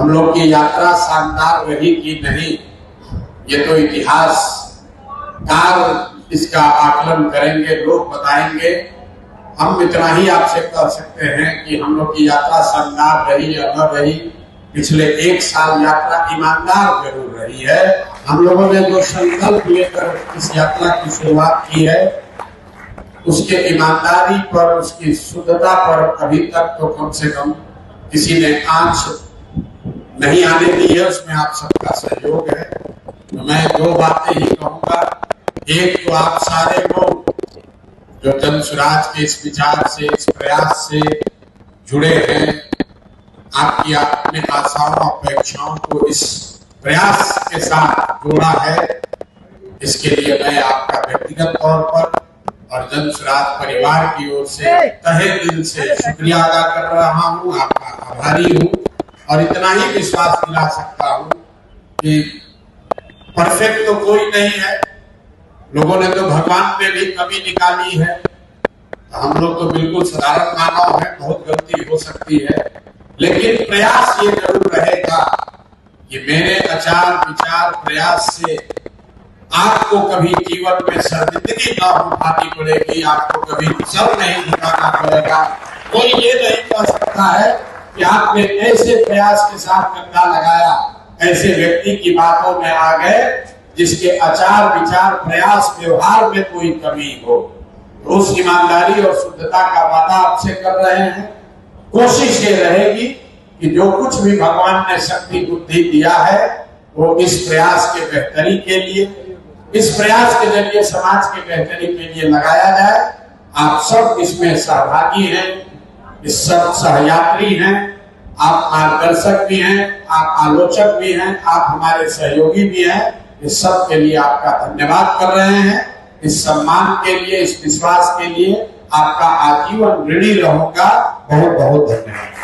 हम लोग की यात्रा शानदार रही कि नहीं, ये तो इतिहासकार इसका आकलन करेंगे, लोग बताएंगे। हम इतना ही आपसे कह सकते हैं कि हम लोग की यात्रा शानदार रही या न रही, पिछले 1 साल यात्रा ईमानदार जरूर रही है। हम लोगों ने जो संकल्प लेकर इस यात्रा की शुरुआत की है, उसके ईमानदारी पर, उसकी शुद्धता पर अभी तक तो कम से कम किसी ने आंच नहीं आने दी है। उसमें आप सबका सहयोग है। तो मैं 2 बातें ही कहूंगा। एक तो आप सारे लोग जो जन स्वराज के इस विचार से, इस प्रयास से जुड़े हैं, आपकी अपने आशाओं अपेक्षाओं को इस प्रयास के साथ जोड़ा है, इसके लिए मैं आपका व्यक्तिगत तौर पर और जन स्वराज परिवार की ओर से तहे दिल से शुक्रिया अदा कर रहा हूँ, आपका आभारी हूँ। और इतना ही विश्वास दिला सकता हूँ कि परफेक्ट तो कोई नहीं है। लोगों ने तो भगवान में भी कमी निकाली है, तो हम लोग तो बिल्कुल साधारण मानव हैं, बहुत गलती हो सकती है। लेकिन प्रयास ये जरूर रहेगा कि मेरे आचार विचार प्रयास से आपको कभी जीवन में शर्मिंदगी ना उठानी पड़ेगी, आपको कभी सर नहीं झुकाना पड़ेगा। कोई ये नहीं कह सकता है कि आपने ऐसे प्रयास के साथ कंधा लगाया, ऐसे व्यक्ति की बातों में आ गए जिसके आचार विचार प्रयास व्यवहार में कोई कमी हो। तो उस ईमानदारी और शुद्धता का वादा आपसे कर रहे हैं। कोशिश ये रहेगी कि जो कुछ भी भगवान ने शक्ति बुद्धि दिया है वो इस प्रयास के बेहतरी के लिए, इस प्रयास के जरिए समाज के बेहतरी के लिए लगाया जाए। आप सब इसमें सहभागी हैं, इस सब सहयात्री हैं, आप मार्गदर्शक भी हैं, आप आलोचक भी हैं, आप हमारे सहयोगी भी हैं। इस सब के लिए आपका धन्यवाद कर रहे हैं। इस सम्मान के लिए, इस विश्वास के लिए आपका आजीवन ऋणी रहूंगा। बहुत बहुत धन्यवाद।